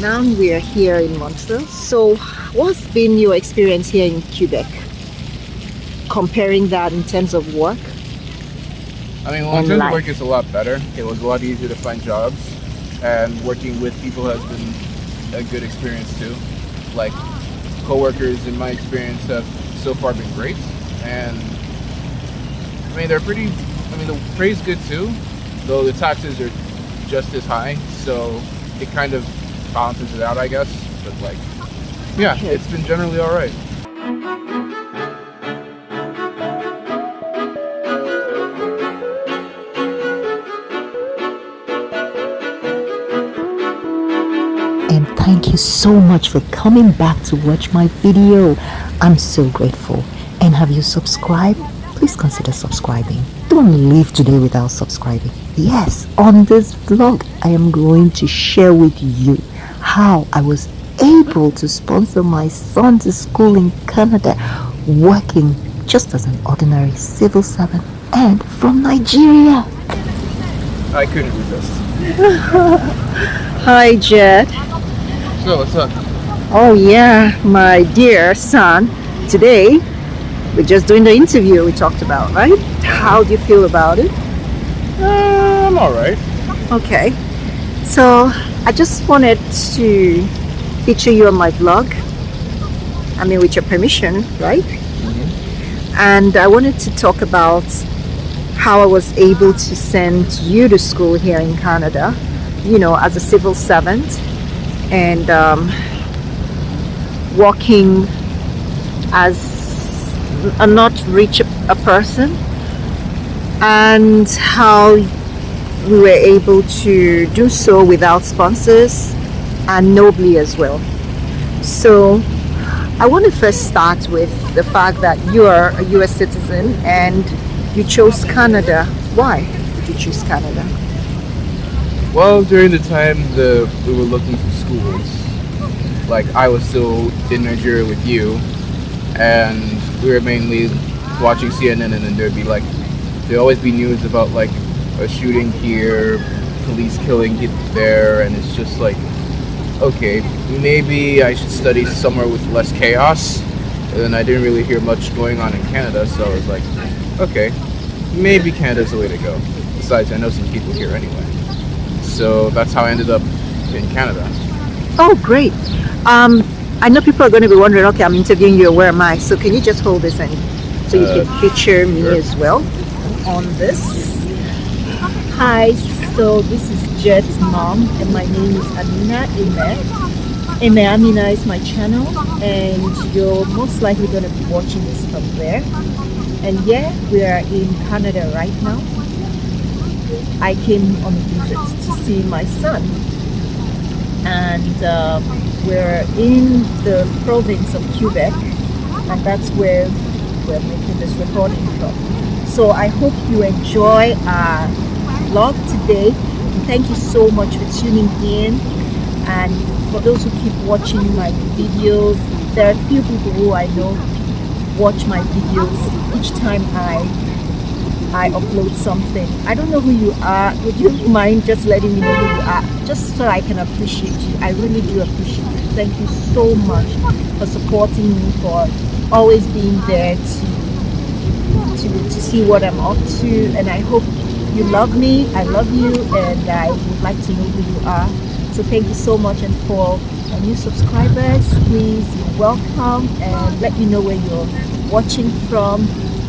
Now we are here in Montreal. So, what's been your experience here in Quebec? Comparing that in terms of work I mean, well, in and terms of life. work, it's a lot better. It was a lot easier to find jobs, and working with people has been a good experience too. Like, coworkers, in my experience, have so far been great, and I mean, they're pretty. I mean, the pay's good too, though the taxes are just as high, so it kind of balances it out, I guess. But like, yeah, Okay. it's been generally all right. And thank you so much for coming back to watch my video. I'm so grateful. And have you subscribed? Please consider subscribing. Don't leave today without subscribing. Yes, on this vlog, I am going to share with you how I was able to sponsor my son to school in Canada, working just as an ordinary civil servant and from Nigeria. I couldn't resist. Hi, Jed. So what's up? Oh, yeah, my dear son. Today, we're just doing the interview we talked about, right? How do you feel about it? I'm all right. Okay. So, I just wanted to feature you on my vlog. I mean, with your permission, right? And I wanted to talk about how I was able to send you to school here in Canada, you know, as a civil servant and working as a not rich a person, and how we were able to do so without sponsors and nobly as well. So I want to first start with the fact that you are a US citizen and you chose Canada. Why did you choose Canada? Well, during the time we were looking for schools, like I was still in Nigeria with you, and we were mainly watching CNN, and then there'd always be news about like a shooting here, police killing there, and it's just like, okay, maybe I should study somewhere with less chaos. And then I didn't really hear much going on in Canada, so I was like, okay, maybe Canada's the way to go. Besides, I know some people here anyway. So that's how I ended up in Canada. Oh, great. I know people are going to be wondering, okay, I'm interviewing you, where am I? So can you just hold this and so you can feature me sure. as well on this? Hi, so this is Jed's mom and my name is Amina Ime. Ime Amina is my channel and you're most likely going to be watching this from there. And yeah, we are in Canada right now. I came on a visit to see my son, and we're in the province of Quebec, and that's where we're making this recording from. So I hope you enjoy our vlog today. And thank you so much for tuning in, and for those who keep watching my videos. There are a few people who I know watch my videos each time I upload something. I don't know who you are. Would you mind just letting me know who you are? Just so I can appreciate you. I really do appreciate you. Thank you so much for supporting me, for always being there to see what I'm up to. And I hope you love me. I love you, and I would like to know who you are. So thank you so much. And for my new subscribers, please, you're welcome, and let me know where you're watching from.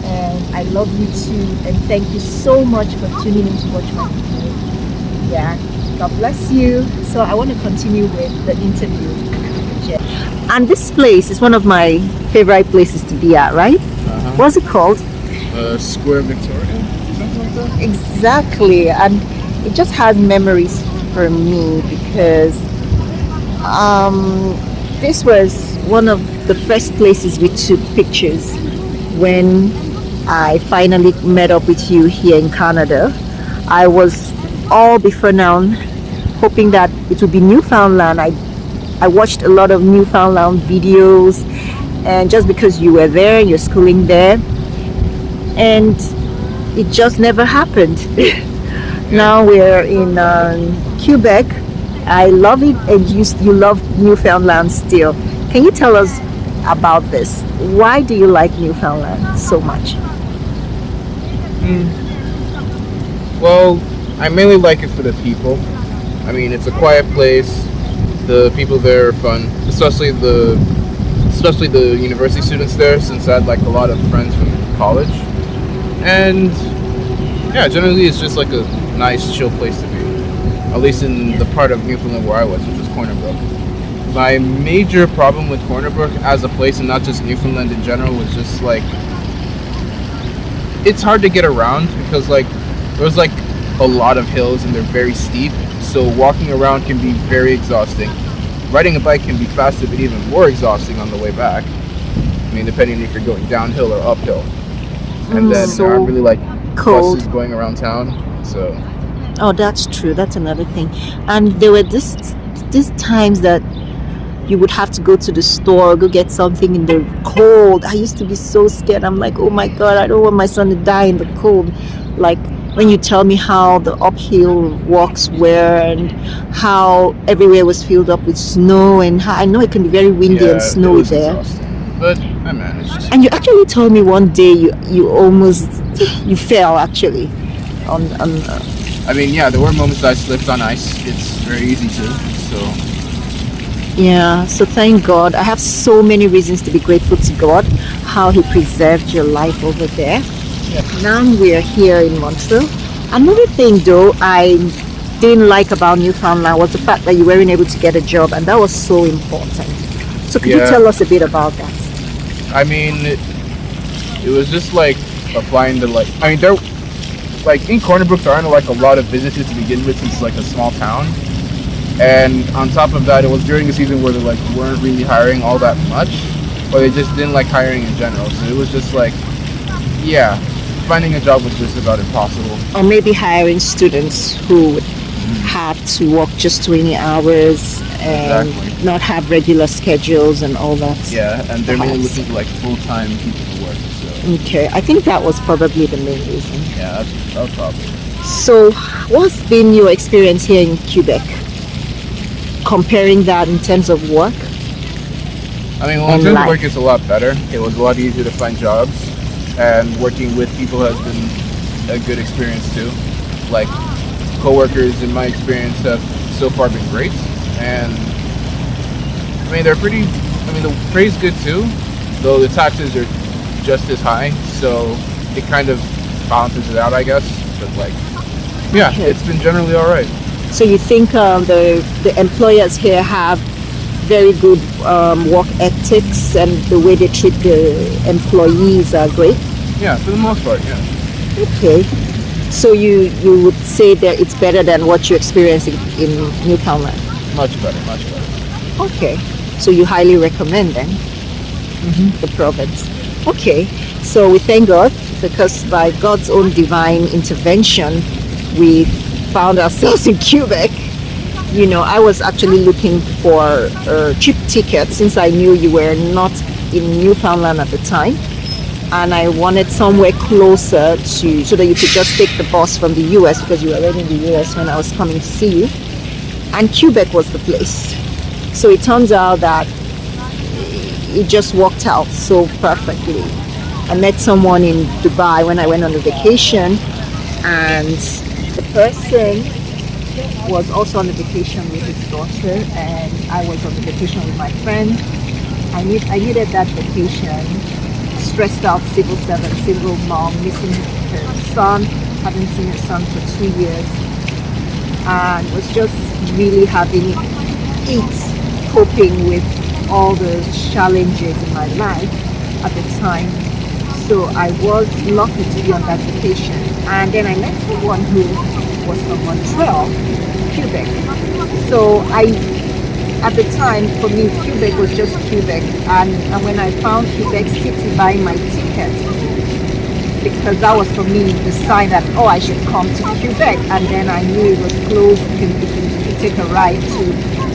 And I love you too, and thank you so much for tuning in to watch my video. Yeah, God bless you. So I want to continue with the interview. And this place is one of my favorite places to be at, right? What's it called? Square Victoria, something like that. Exactly, and it just has memories for me because this was one of the first places we took pictures when I finally met up with you here in Canada. I was all before now hoping that it would be Newfoundland. I watched a lot of Newfoundland videos, and just because you were there, you're schooling there, and it just never happened. Now we're in Quebec, I love it, and you love Newfoundland still. Can you tell us about this? Why do you like Newfoundland so much? Hmm. Well, I mainly like it for the people. I mean, it's a quiet place. The people there are fun, especially the university students there, since I had like a lot of friends from college. And yeah, generally it's just like a nice, chill place to be. At least in the part of Newfoundland where I was, which was Corner Brook. My major problem with Corner Brook as a place, and not just Newfoundland in general, was just like it's hard to get around because like there's like a lot of hills and they're very steep. So walking around can be very exhausting. Riding a bike can be faster but even more exhausting on the way back. I mean, depending if you're going downhill or uphill. And then there aren't really like Cold. buses going around town. So Oh, that's true. That's another thing. And there were these times that you would have to go to the store, go get something in the cold. I used to be so scared. I'm like, oh my God, I don't want my son to die in the cold. Like when you tell me how the uphill walks were and how everywhere was filled up with snow, and how I know it can be very windy yeah, and it snowy was there. exhausting. But I managed. And you actually told me one day you almost you fell actually on I mean, yeah, there were moments I slipped on ice. It's very easy to. So yeah, so thank God. I have so many reasons to be grateful to God how He preserved your life over there. yeah, Now we are here in Montreal. Another thing though I didn't like about Newfoundland was the fact that you weren't able to get a job, and that was so important. So could you Yeah. tell us a bit about that? I mean, it was just like applying to like. I mean, there, like in Corner Brook, there aren't like a lot of businesses to begin with, since it's like a small town. And on top of that, it was during a season where they like weren't really hiring all that much, or they just didn't like hiring in general. So it was just like, yeah, finding a job was just about impossible. Or maybe hiring students who would have to work just 20 hours and Exactly. not have regular schedules and all that. Yeah, and they're mainly Perhaps. looking for like full-time people to work. So Okay, I think that was probably the main reason. yeah, that was probably. So, what's been your experience here in Quebec? Comparing that in terms of work? I mean, well, in And terms life. of work, it's a lot better. It was a lot easier to find jobs, and working with people has been a good experience too. Like, coworkers, in my experience, have so far been great, and I mean, they're pretty. I mean, the pay's good too, though the taxes are just as high, so it kind of balances it out, I guess. But like, yeah, Okay. it's been generally all right. So you think the employers here have very good work ethics, and the way they treat the employees are great? Yeah, for the most part, yeah. Okay. So you would say that it's better than what you experienced in Newfoundland? Much better, much better. Okay. So you highly recommend then the province? Okay. So we thank God because by God's own divine intervention, we found ourselves in Quebec. You know, I was actually looking for a cheap ticket since I knew you were not in Newfoundland at the time. And I wanted somewhere closer to, so that you could just take the bus from the US because you were already in the US when I was coming to see you. And Quebec was the place. So it turns out that it just worked out so perfectly. I met someone in Dubai when I went on a vacation, and the person was also on a vacation with his daughter, and I was on a vacation with my friend. I needed that vacation. Stressed out civil servant, single mom, missing her son, haven't seen her son for 2 years, and was just really having it coping with all the challenges in my life at the time. So I was lucky to be on that vacation, and then I met someone who was from Montreal, Quebec. So at the time, for me, Quebec was just Quebec, and when I found Quebec City buying my ticket, because that was for me the sign that, oh, I should come to Quebec, and then I knew it was close, you could take a ride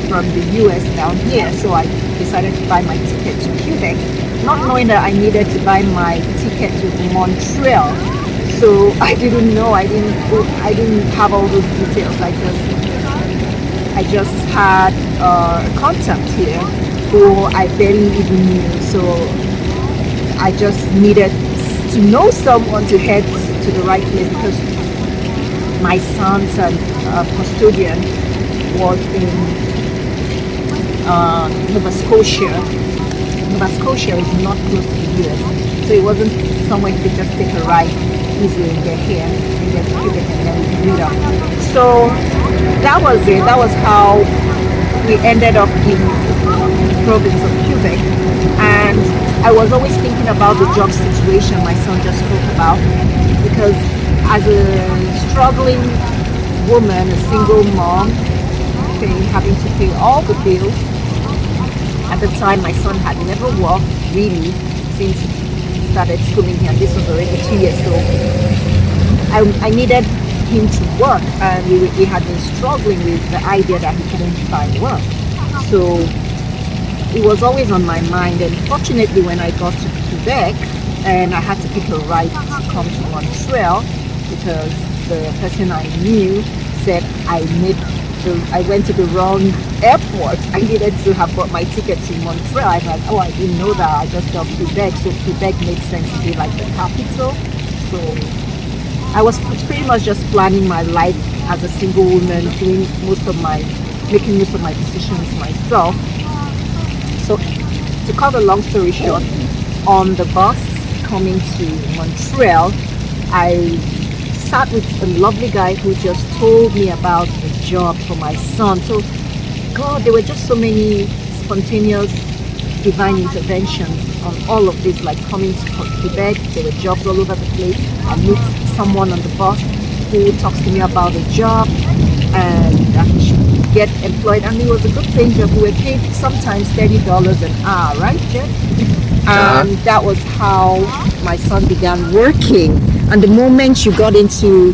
from the US down here, so I decided to buy my ticket to Quebec, not knowing that I needed to buy my ticket to Montreal. So I didn't know, I didn't have all those details. I just I just had a contact here who I barely even knew. So I just needed to know someone to head to the right place because my son's custodian was in Nova Scotia. Nova Scotia is not close to the US, so it wasn't somewhere you could just take a ride easily and get here and get to Quebec and then we can meet up. So that was it. That was how we ended up in the province of Quebec. And I was always thinking about the job situation my son just spoke about because as a struggling woman, a single mom, having to pay all the bills. At the time, my son had never worked really since he started schooling here. This was already 2 years old. I needed him to work, and we had been struggling with the idea that he couldn't find work. So it was always on my mind. And fortunately, when I got to Quebec, and I had to pick a ride to come to Montreal because the person I knew said I went to the wrong airport. I needed to have bought my ticket to Montreal. I was like, oh, I didn't know that. I just got Quebec. So Quebec made sense to be like the capital. So I was pretty much just planning my life as a single woman, making most of my decisions myself. So to cut a long story short, on the bus coming to Montreal, I sat with a lovely guy who just told me about the job for my son. So, God, there were just so many spontaneous divine interventions on all of this, like coming to Quebec. There were jobs all over the place. I meet someone on the bus who talks to me about a job and I should get employed. And it was a good paying job. We were paid sometimes $30 an hour, right, Jeff? And that was how my son began working. And the moment you got into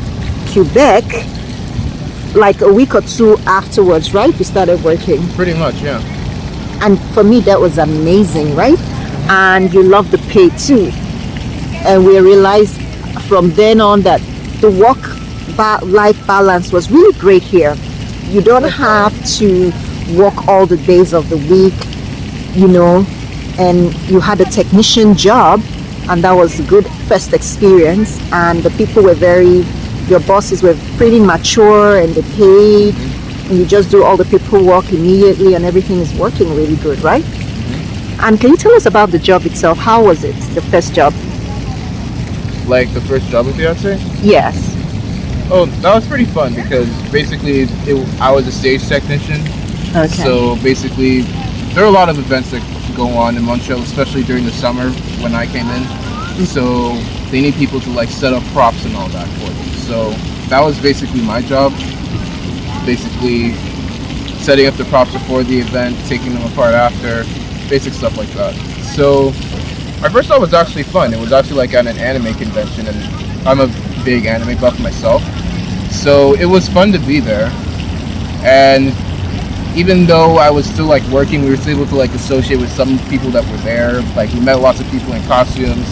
Quebec, like a week or two afterwards, right, you started working. Pretty much, yeah. And for me, that was amazing, right? And you love the pay too. And we realized from then on that the work-life balance was really great here. You don't have to work all the days of the week, you know, and you had a technician job, and that was a good first experience. And the people were your bosses were pretty mature and they paid, and you just do all the paperwork immediately and everything is working really good, right? And can you tell us about the job itself? How was it, the first job? Like the first job with Beyonce? Yes. Oh, that was pretty fun because basically I was a stage technician. Okay. So basically, there are a lot of events that go on in Montreal, especially during the summer when I came in. So they need people to like set up props and all that for them. So that was basically my job. Basically setting up the props before the event, taking them apart after, basic stuff like that. So my first job was actually fun. It was actually like at an anime convention, and I'm a big anime buff myself. So it was fun to be there. And even though I was still like working, we were still able to like associate with some people that were there. Like we met lots of people in costumes.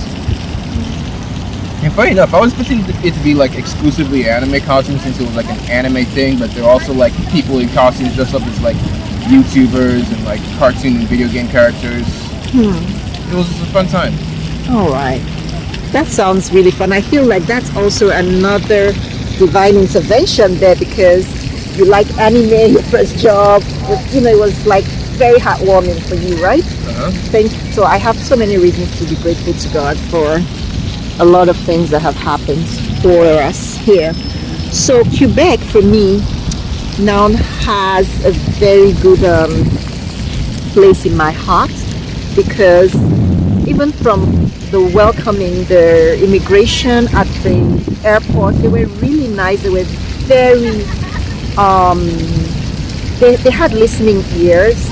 And funny enough, I was expecting it to be like exclusively anime costumes since it was like an anime thing, but there are also like people in costumes dressed up as like YouTubers and like cartoon and video game characters. It was just a fun time. All right. That sounds really fun. I feel like that's also another divine intervention there because you like anime, your first job, it was like very heartwarming for you, right? So I have so many reasons to be grateful to God for a lot of things that have happened for us here. So Quebec for me now has a very good place in my heart because even from the welcoming, the immigration at the airport, they were really nice. They were very they had listening ears.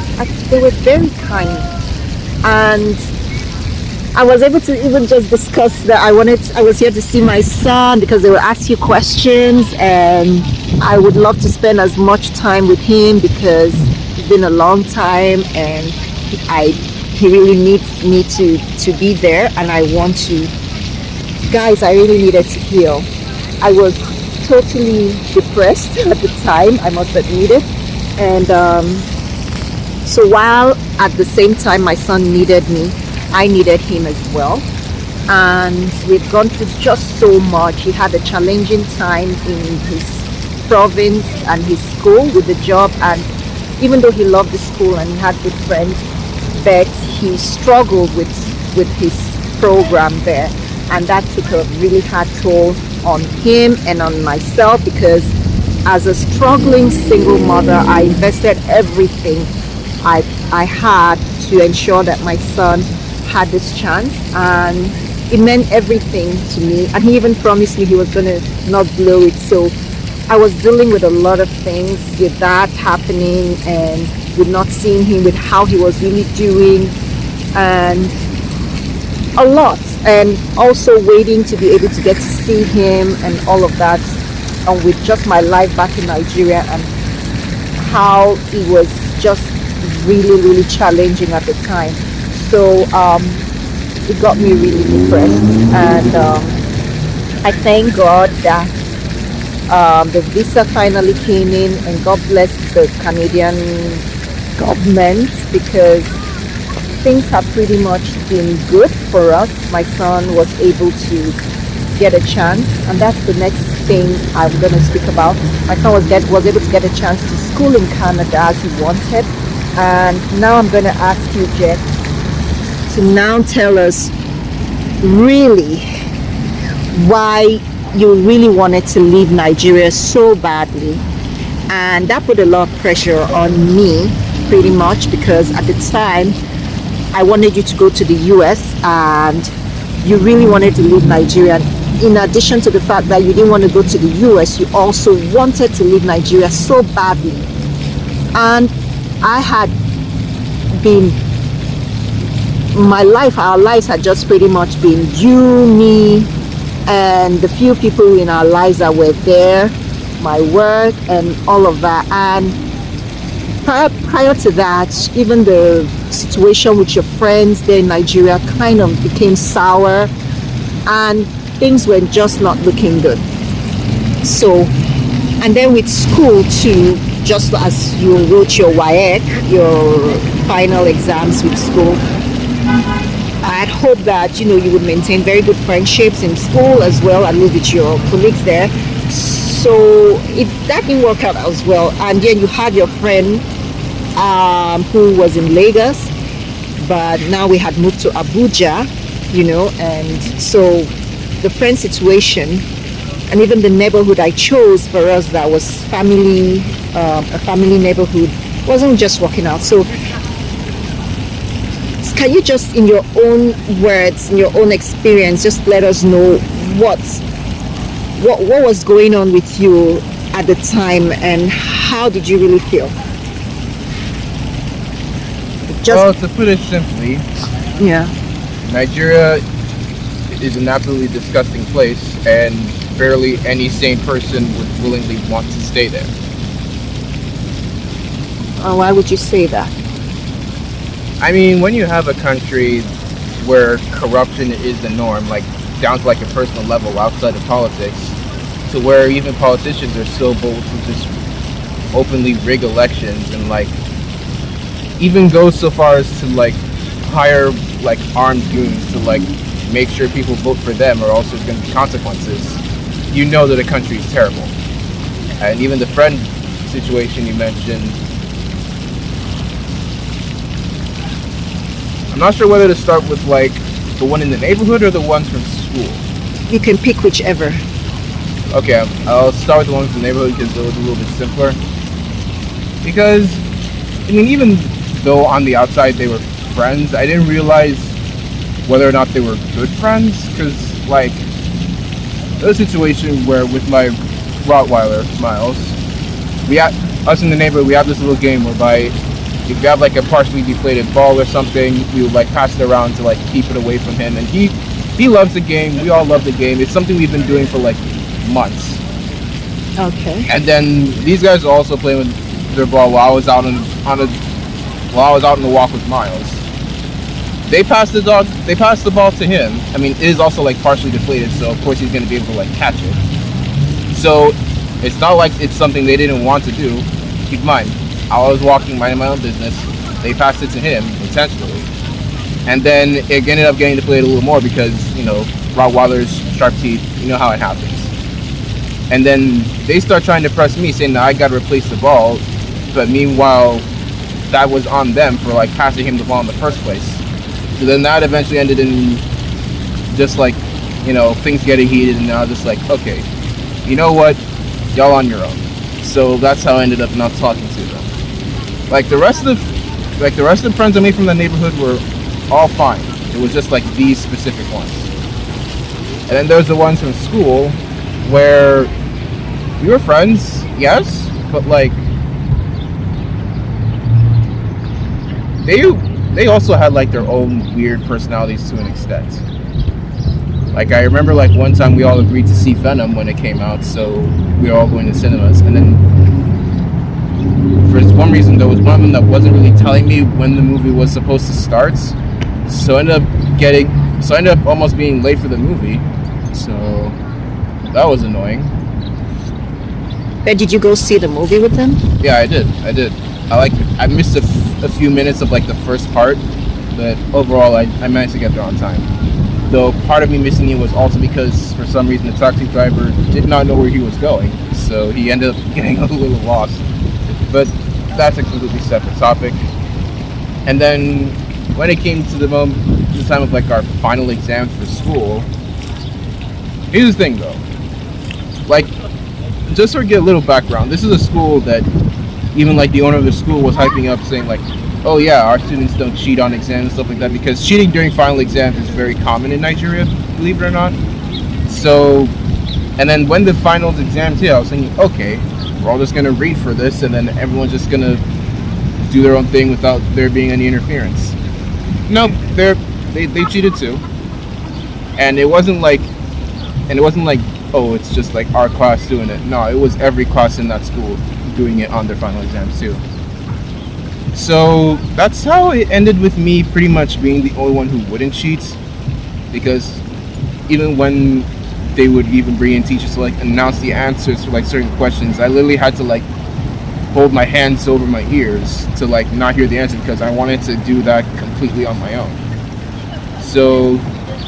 They were very kind, and I was able to even just discuss that I was here to see my son because they would ask you questions, and I would love to spend as much time with him because it's been a long time, and he really needs me to be there, and I want to. Guys, I really needed to heal. I was totally depressed at the time, I must admit it, And so while at the same time my son needed me, I needed him as well. And we've gone through just so much. He had a challenging time in his province and his school with the job, and even though he loved the school and he had good friends, but he struggled with his program there, and that took a really hard toll on him and on myself, because as a struggling single mother, I invested everything I had to ensure that my son had this chance, and it meant everything to me. And he even promised me he was going to not blow it. So I was dealing with a lot of things with that happening, and with not seeing him, with how he was really doing, and a lot. And also waiting to be able to get to see him and all of that, and with just my life back in Nigeria, and how it was just really challenging at the time. So it got me really depressed, and I thank God that the visa finally came in, and God bless the Canadian government, because things have pretty much been good for us. My son was able to get a chance, and that's the next thing I'm going to speak about. My son was able to get a chance to school in Canada as he wanted, and now I'm going to ask you, Jet, to now tell us really why you really wanted to leave Nigeria so badly. And that put a lot of pressure on me, pretty much, because at the time I wanted you to go to the US, and you really wanted to leave Nigeria. In addition to the fact that you didn't want to go to the US, you also wanted to leave Nigeria so badly. And I had been, our lives had just pretty much been you, me, and the few people in our lives that were there, my work and all of that. And prior to that, even the situation with your friends there in Nigeria kind of became sour, and things were just not looking good. So, and then with school too, just as you wrote your WAEC, your final exams with school, I had hoped that you would maintain very good friendships in school as well, at least with your colleagues there. So that didn't work out as well. And then you had your friend who was in Lagos, but now we had moved to Abuja, and so the friend situation and even the neighborhood I chose for us, that was a family neighborhood, wasn't just working out. So can you just, in your own words, in your own experience, just let us know what was going on with you at the time, and how did you really feel? Well, to put it simply, yeah, Nigeria is an absolutely disgusting place, and barely any sane person would willingly want to stay there. Why would you say that? I mean, when you have a country where corruption is the norm, like down to like a personal level outside of politics, to where even politicians are so bold to just openly rig elections, and like even go so far as to like hire like armed goons to like make sure people vote for them, or else there's going to be consequences. You know that a country is terrible. And even the friend situation you mentioned, I'm not sure whether to start with like the one in the neighborhood or the ones from school. You can pick whichever. Okay, I'll start with the ones from the neighborhood because it was a little bit simpler. Because, I mean, even though on the outside they were friends, I didn't realize whether or not they were good friends. Because, like, there was a situation where with my Rottweiler, Miles, us in the neighborhood, we have this little game whereby if you have like a partially deflated ball or something, we would like pass it around to like keep it away from him. And he loves the game. We all love the game. It's something we've been doing for like months. Okay. And then these guys are also playing with their ball while I was out on the walk with Miles. They passed the ball to him. I mean, it is also like partially deflated, so of course he's going to be able to like catch it. So it's not like it's something they didn't want to do. Keep in mind, I was walking, minding my own business. They passed it to him intentionally, and then it ended up getting deflated a little more because Rottweilers, sharp teeth. You know how it happens. And then they start trying to press me, saying that I got to replace the ball, but meanwhile, that was on them for like passing him the ball in the first place. So then that eventually ended in just like things getting heated, and I was just like, okay, you know what, y'all on your own. So that's how I ended up not talking to them. Like the rest of the friends I made from the neighborhood were all fine. It was just like these specific ones. And then there's the ones from school where we were friends, yes, but like they also had like their own weird personalities to an extent. Like I remember like one time we all agreed to see Venom when it came out, so we were all going to cinemas, and then for some reason there was one of them that wasn't really telling me when the movie was supposed to start, so I ended up almost being late for the movie, so that was annoying. But did you go see the movie with them? Yeah, I did. I missed a few minutes of like the first part, but overall I managed to get there on time. Though part of me missing it was also because for some reason the taxi driver did not know where he was going, so he ended up getting a little lost. But that's a completely separate topic. And then when it came to the time of like our final exams for school, here's the thing though. Like, just to get a little background, this is a school that even like the owner of the school was hyping up, saying like, oh yeah, our students don't cheat on exams and stuff like that, because cheating during final exams is very common in Nigeria, believe it or not. So, and then when the finals exams hit, I was thinking, okay, we're all just gonna read for this, and then everyone's just gonna do their own thing without there being any interference. Nope, they cheated too, and it wasn't like, oh, it's just like our class doing it. No, it was every class in that school doing it on their final exams too. So that's how it ended, with me pretty much being the only one who wouldn't cheat, because even when they would even bring in teachers to like announce the answers for like certain questions, I literally had to like hold my hands over my ears to like not hear the answer, because I wanted to do that completely on my own. So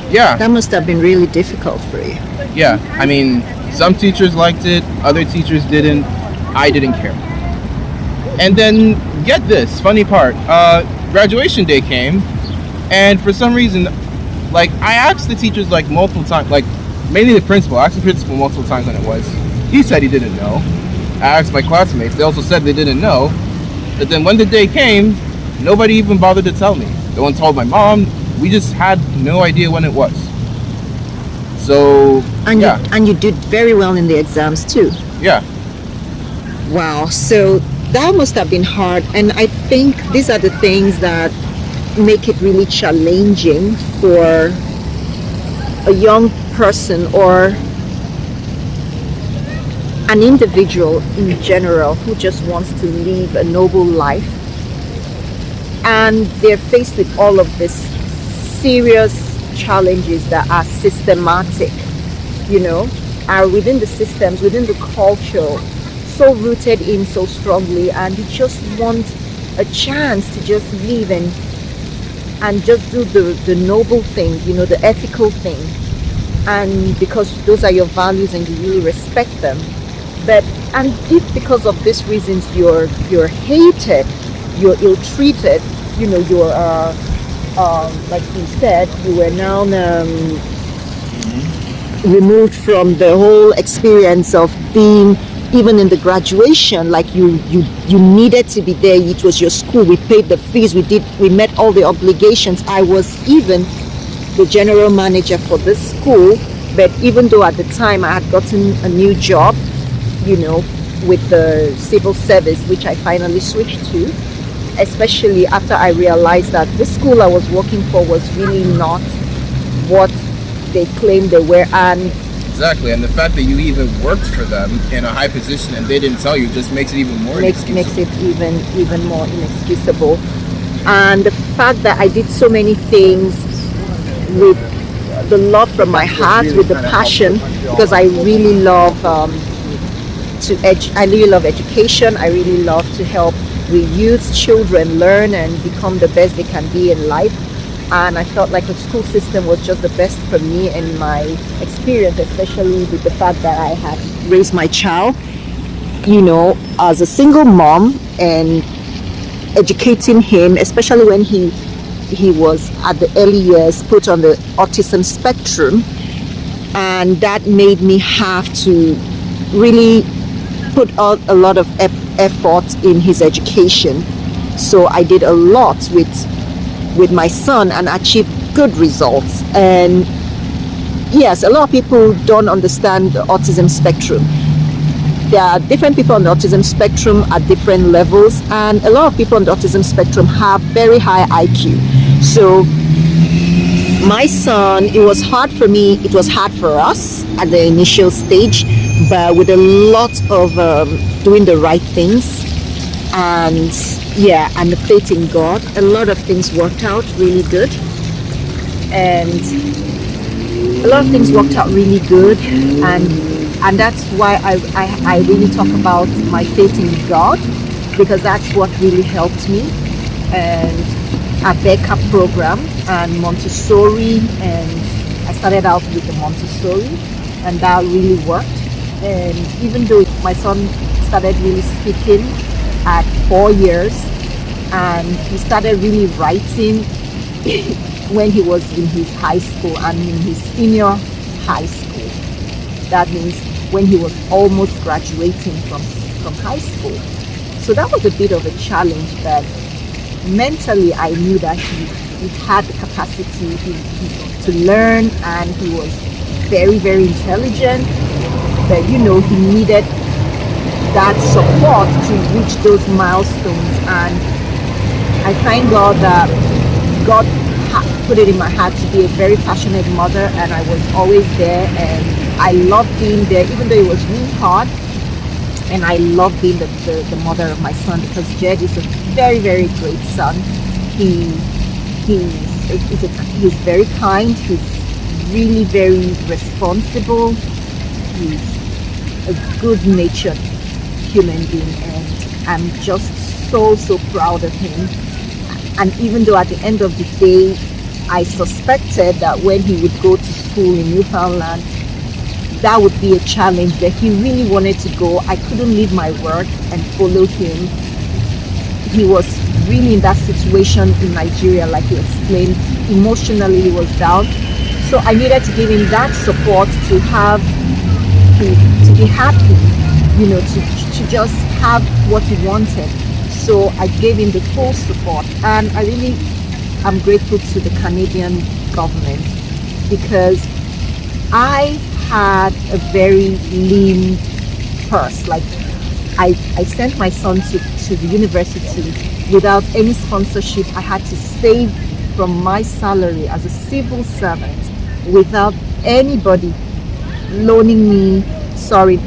yeah, That must have been really difficult for you. yeah, I mean, some teachers liked it, other teachers didn't. I didn't care. And then get this funny part, graduation day came, and for some reason, like I asked the teachers like multiple times, like mainly the principal. I asked the principal multiple times when it was. He said he didn't know. I asked my classmates, they also said they didn't know. But then when the day came, nobody even bothered to tell me. No one told my mom. We just had no idea when it was. So And yeah, you did very well in the exams too. yeah. Wow. So that must have been hard. And I think these are the things that make it really challenging for a young person or an individual in general who just wants to live a noble life. And they're faced with all of these serious challenges that are systematic, are within the systems, within the culture, so rooted in so strongly, and you just want a chance to just live and just do the noble thing, the ethical thing, and because those are your values and you really respect them. And if because of these reasons you're hated, you're ill-treated, you're like you said, you were now removed from the whole experience of being even in the graduation, like you needed to be there. It was your school. We paid the fees. We met all the obligations. I was even the general manager for this school, but even though at the time I had gotten a new job, with the civil service, which I finally switched to, especially after I realized that the school I was working for was really not what they claimed they were. And Exactly, and the fact that you even worked for them in a high position and they didn't tell you just makes it even more inexcusable. Makes it even more inexcusable. And the fact that I did so many things with the love from my heart, with the passion, because I really love I really love education. I really love to help we youth children learn and become the best they can be in life. And I felt like the school system was just the best for me and my experience, especially with the fact that I had raised my child, as a single mom, and educating him, especially when he was at the early years put on the autism spectrum. And that made me have to really put out a lot of effort in his education. So I did a lot with my son and achieved good results. And yes, a lot of people don't understand the autism spectrum. There are different people on the autism spectrum at different levels, and a lot of people on the autism spectrum have very high IQ. So my son, it was hard for me, it was hard for us at the initial stage, but with a lot of doing the right things and the faith in God, a lot of things worked out really good. And a lot of things worked out really good, and that's why I really talk about my faith in God, because that's what really helped me. And a Becca program and Montessori, and I started out with the Montessori, and that really worked. And even though my son started really speaking at 4 years, and he started really writing when he was in his high school and in his senior high school. That means when he was almost graduating from high school. So that was a bit of a challenge, but mentally I knew that he had the capacity to learn, and he was very, very intelligent, but he needed that support to reach those milestones. And I thank God that God put it in my heart to be a very passionate mother, and I was always there, and I loved being there, even though it was really hard. And I love being the mother of my son, because Jed is a very, very great son. He's very kind. He's really very responsible. He's a good-natured human being, and I'm just so proud of him. And even though at the end of the day, I suspected that when he would go to school in Newfoundland, that would be a challenge, but he really wanted to go. I couldn't leave my work and follow him. He was really in that situation in Nigeria, like he explained. Emotionally, he was down. So I needed to give him that support to be happy, to just have what he wanted. So I gave him the full support, and I'm grateful to the Canadian government, because I had a very lean purse. Like I sent my son to the university without any sponsorship. I had to save from my salary as a civil servant without anybody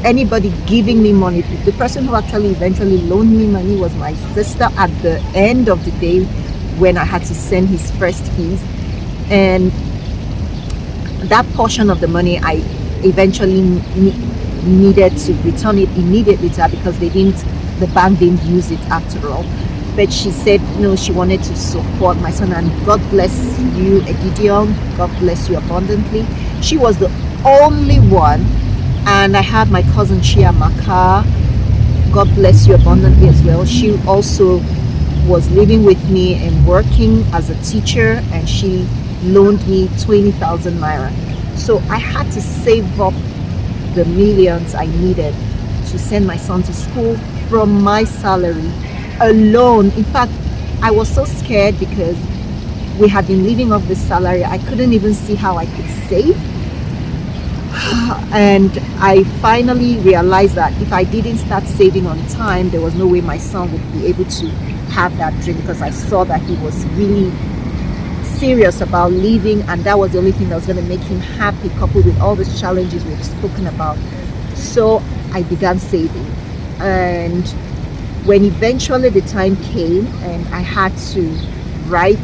anybody giving me money. The person who actually eventually loaned me money was my sister at the end of the day, when I had to send his first fees. And that portion of the money, I eventually needed to return it immediately to her, because the bank didn't use it after all. But she said no, she wanted to support my son, and God bless you, Egideon, God bless you abundantly. She was the only one. And I had my cousin Chia Maka, God bless you abundantly as well. She also was living with me and working as a teacher, and she loaned me 20,000 naira. So I had to save up the millions I needed to send my son to school from my salary alone. In fact, I was so scared because we had been living off this salary. I couldn't even see how I could save. And I finally realized that if I didn't start saving on time, there was no way my son would be able to have that dream, because I saw that he was really serious about leaving, and that was the only thing that was going to make him happy, coupled with all these challenges we've spoken about. So I began saving, and when eventually the time came and I had to write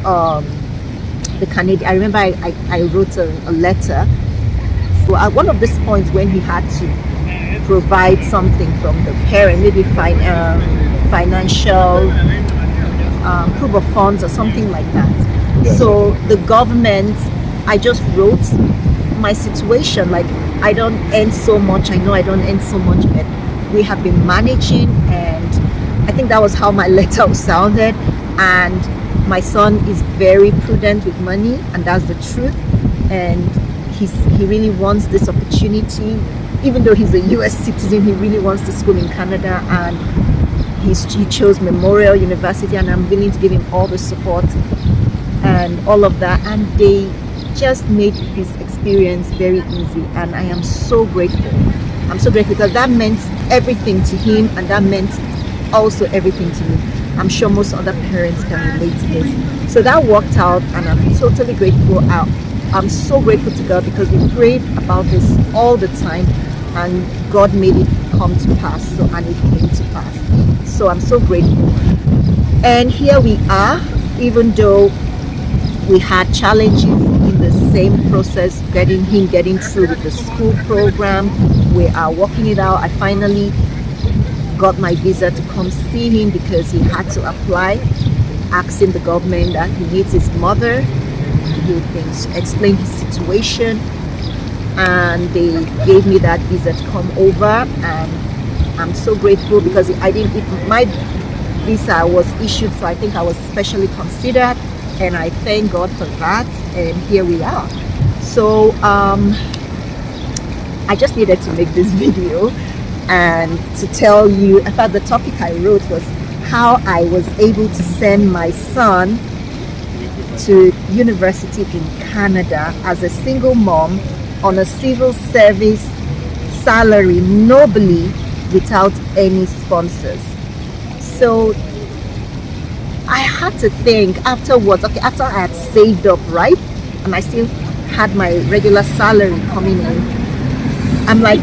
the Canadian, I remember I wrote a letter. So at one of these points when he had to provide something from the parent, maybe financial proof of funds or something like that. Yes. So the government, I just wrote my situation, like I don't earn so much, I know I don't earn so much, but we have been managing, and I think that was how my letter sounded. And my son is very prudent with money, and that's the truth. And he really wants this opportunity, even though he's a US citizen. He really wants the school in Canada, and he chose Memorial University, and I'm willing to give him all the support and all of that. And they just made his experience very easy, and I am so grateful. I'm so grateful because that meant everything to him, and that meant also everything to me. I'm sure most other parents can relate to this. So that worked out, and I'm totally grateful. I'm so grateful to God because we prayed about this all the time, and God made it come to pass. So, and it came to pass. So I'm so grateful. And here we are, even though we had challenges in the same process, getting through with the school program. We are working it out. I finally got my visa to come see him because he had to apply, asking the government that he needs his mother. He explained his situation, and they gave me that visa to come over, and I'm so grateful because my visa was issued, so I think I was specially considered, and I thank God for that. And here we are. So I just needed to make this video and to tell you. In fact, the topic I wrote was how I was able to send my son to university in Canada as a single mom on a civil service salary, nobly, without any sponsors. So I had to think afterwards, okay, after I had saved up, right, and I still had my regular salary coming in, I'm like,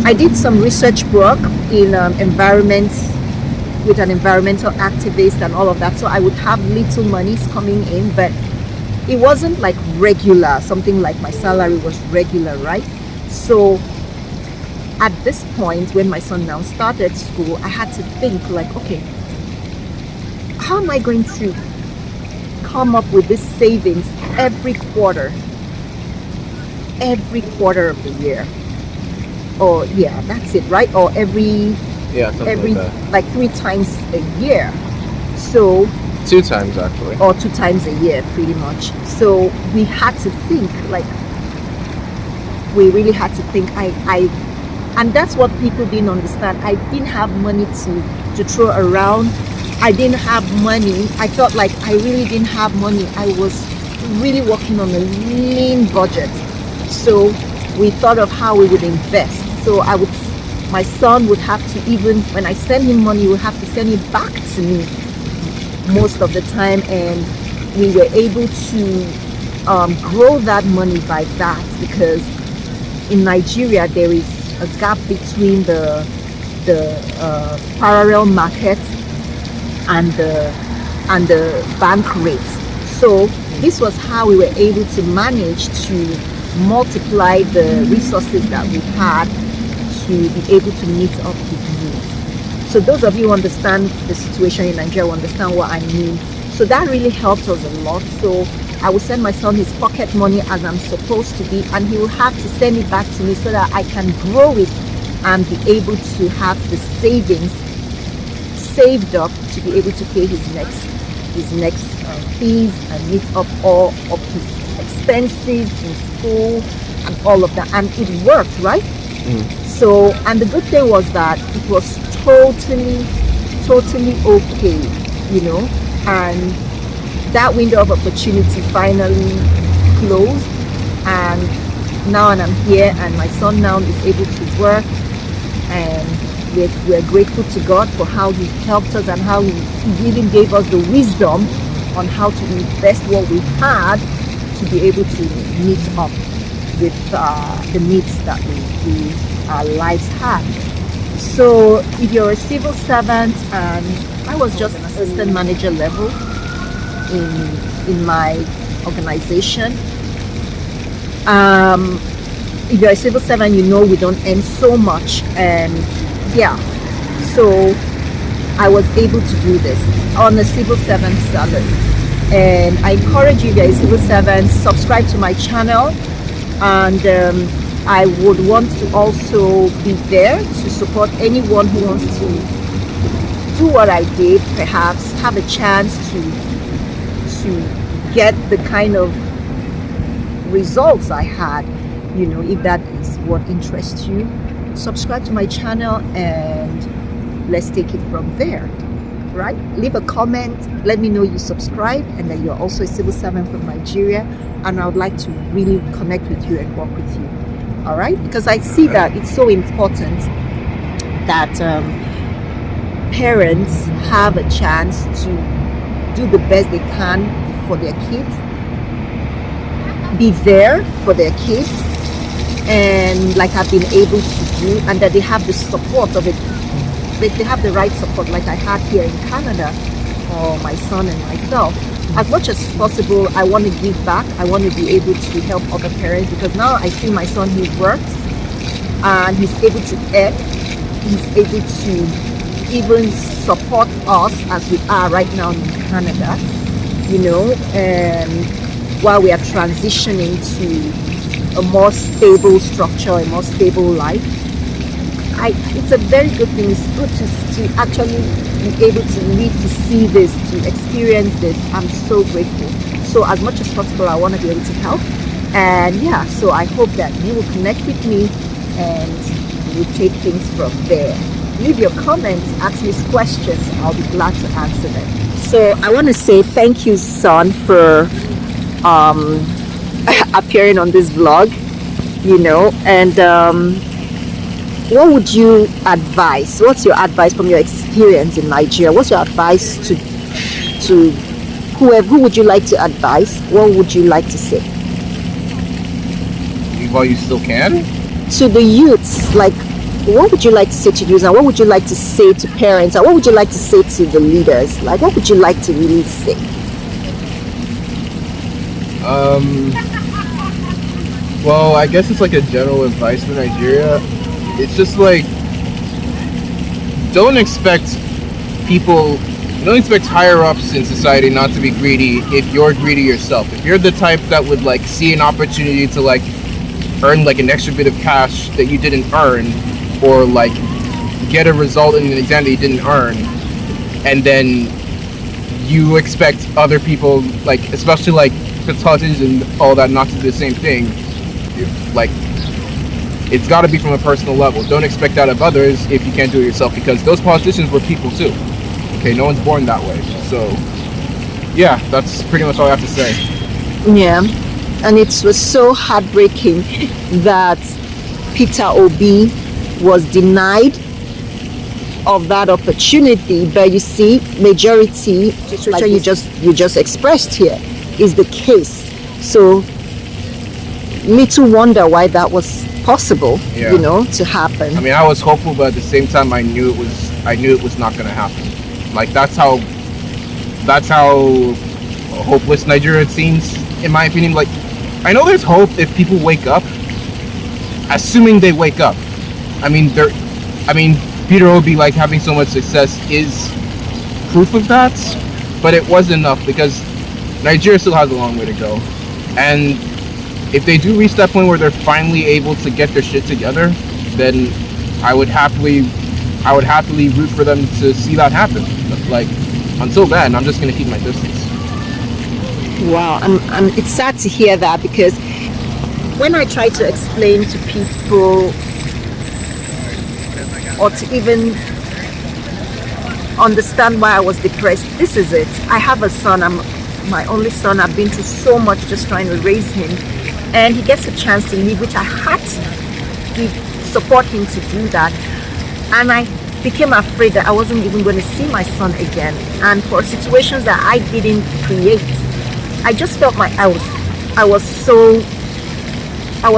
I did some research work in environments with an environmental activist and all of that, so I would have little monies coming in, but it wasn't like regular, something like my salary was regular, right? So at this point, when my son now started school, I had to think like, okay, how am I going to come up with this savings every quarter of the year? Or yeah, that's it, right? Or every like 3 times a year. So 2 times actually. Or 2 times a year, pretty much. So we had to think, like, we really had to think. And that's what people didn't understand. I didn't have money to throw around. I didn't have money. I felt like I really didn't have money. I was really working on a lean budget. So we thought of how we would invest. So my son would have to, even when I send him money, he would have to send it back to me most of the time, and we were able to grow that money by that, because in Nigeria there is a gap between the parallel market and the bank rates. So this was how we were able to manage to multiply the resources that we had to be able to meet up his needs. So those of you who understand the situation in Nigeria will understand what I mean. So that really helped us a lot. So I will send my son his pocket money as I'm supposed to be, and he will have to send it back to me so that I can grow it and be able to have the savings saved up to be able to pay his next fees and meet up all of his expenses in school and all of that. And it worked, right? So, and the good thing was that it was totally okay, you know, and that window of opportunity finally closed, and now I'm here, and my son now is able to work, and we're grateful to God for how he helped us and how he even gave us the wisdom on how to invest what we had to be able to meet up with the needs that our lives had. So if you're a civil servant, and I was just assistant manager level in my organization. If you're a civil servant, you know we don't earn so much, and yeah, so I was able to do this on a civil servant salary. And I encourage you guys, civil servants, subscribe to my channel. And I would want to also be there to support anyone who wants to do what I did, perhaps have a chance to get the kind of results I had. You know, if that is what interests you, subscribe to my channel and let's take it from there. Right? Leave a comment, let me know you subscribe and that you're also a civil servant from Nigeria, and I would like to really connect with you and work with you. All right? Because I see that it's so important that parents have a chance to do the best they can for their kids, be there for their kids, and like I've been able to do, and that they have the support of it. They have the right support like I had here in Canada for my son and myself. As much as possible, I want to give back. I want to be able to help other parents, because now I see my son, he works and he's able to earn. He's able to even support us as we are right now in Canada, you know, and while we are transitioning to a more stable structure, a more stable life. It's a very good thing. It's good to actually be able to live, to see this, to experience this. I'm so grateful. So as much as possible, I want to be able to help. And yeah, so I hope that you will connect with me and we'll take things from there. Leave your comments, ask me questions. I'll be glad to answer them. So I want to say thank you, son, for appearing on this vlog, you know, and what would you advise? What's your advice from your experience in Nigeria? What's your advice to who would you like to advise? What would you like to say? While you still can? To the youths, like, what would you like to say to youths, and what would you like to say to parents, and what would you like to say to the leaders? Like, what would you like to really say? Well, I guess it's like a general advice for Nigeria. It's just like, don't expect higher ups in society not to be greedy if you're greedy yourself. If you're the type that would like see an opportunity to like earn like an extra bit of cash that you didn't earn, or like get a result in an exam that you didn't earn, and then you expect other people, like especially like politicians and all that, not to do the same thing, like it's got to be from a personal level. Don't expect that of others if you can't do it yourself, because those politicians were people too. Okay, no one's born that way. So yeah, that's pretty much all I have to say. Yeah, and it was so heartbreaking that Peter Obi was denied of that opportunity. But you see, majority, like you just expressed here, is the case. So me to wonder why that was possible, Yeah. you know, to happen. I mean, I was hopeful, but at the same time, I knew it was not going to happen. Like that's how hopeless Nigeria seems, in my opinion. Like, I know there's hope if people wake up, assuming they wake up. I mean, Peter Obi, like having so much success is proof of that, but it wasn't enough, because Nigeria still has a long way to go. And if they do reach that point where they're finally able to get their shit together, then I would happily root for them to see that happen. But like, until then, I'm just gonna keep my distance. Wow, and it's sad to hear that, because when I try to explain to people, or to even understand why I was depressed, this is it. I have a son, I'm my only son. I've been through so much just trying to raise him, and he gets a chance to leave, which I had to support him to do that. And I became afraid that I wasn't even going to see my son again, and for situations that I didn't create. I just felt like I was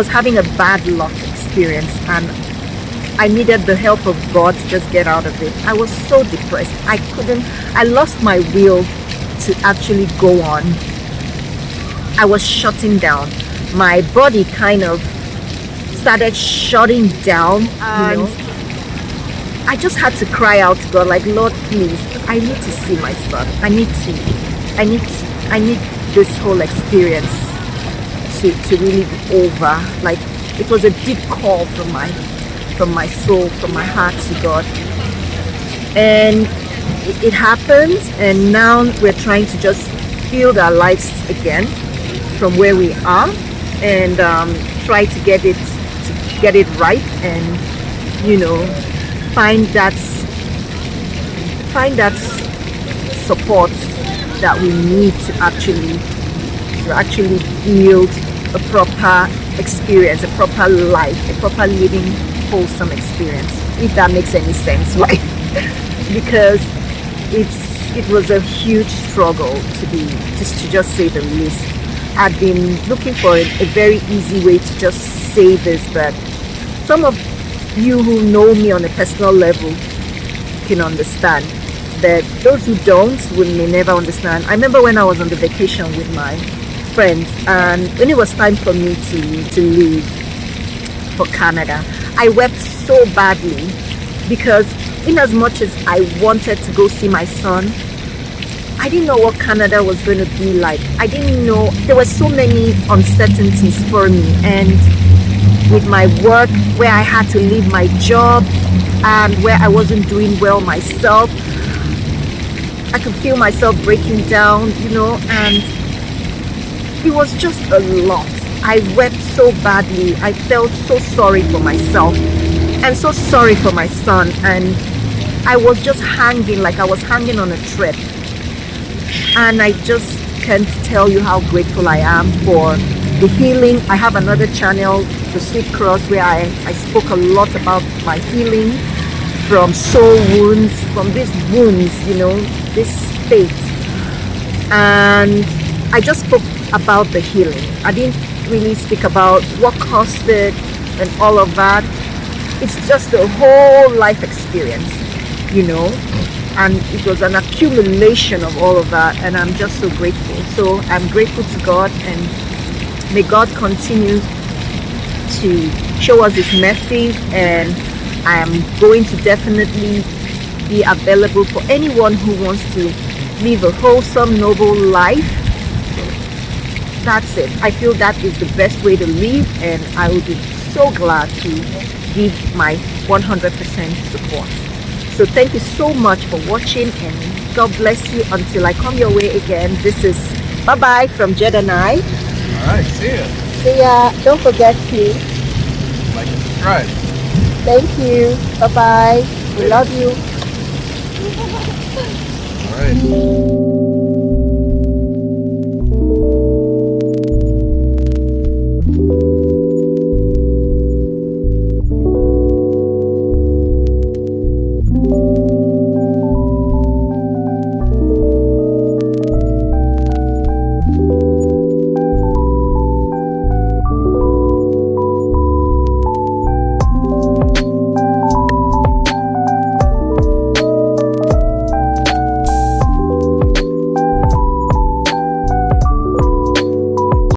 having a bad luck experience, and I needed the help of God to just get out of it. I was so depressed. I lost my will to actually go on. I was shutting down. My body kind of started shutting down, and I just had to cry out to God, like, Lord, please, I need to see my son. I need this whole experience to really be over. Like, it was a deep call from my soul, from my heart to God. And it happened, and now we're trying to just build our lives again from where we are, and try to get it right, and find that support that we need to actually build a proper experience, a proper life, a proper living, wholesome experience, if that makes any sense, right? Because it was a huge struggle, to just say the least. I've been looking for a very easy way to just say this, but some of you who know me on a personal level can understand. But those who don't may never understand. I remember when I was on the vacation with my friends, and when it was time for me to leave for Canada, I wept so badly, because in as much as I wanted to go see my son, I didn't know what Canada was going to be like. I didn't know. There were so many uncertainties for me, and with my work, where I had to leave my job and where I wasn't doing well myself, I could feel myself breaking down, and it was just a lot. I wept so badly. I felt so sorry for myself and so sorry for my son, and I was just hanging, like I was hanging on a thread. And I just can't tell you how grateful I am for the healing. I have another channel, The Sweet Cross, where I spoke a lot about my healing from soul wounds, from these wounds, this state. And I just spoke about the healing. I didn't really speak about what caused it and all of that. It's just a whole life experience, and it was an accumulation of all of that, and I'm just so grateful. So I'm grateful to God, and may God continue to show us his mercies, and I am going to definitely be available for anyone who wants to live a wholesome, noble life. That's it. I feel that is the best way to live, and I will be so glad to give my 100% support. So thank you so much for watching, and God bless you until I come your way again. This is bye-bye from Jed and I. Alright, see ya. See ya. Don't forget to Like and subscribe. thank you. Bye-bye. We love you. Alright.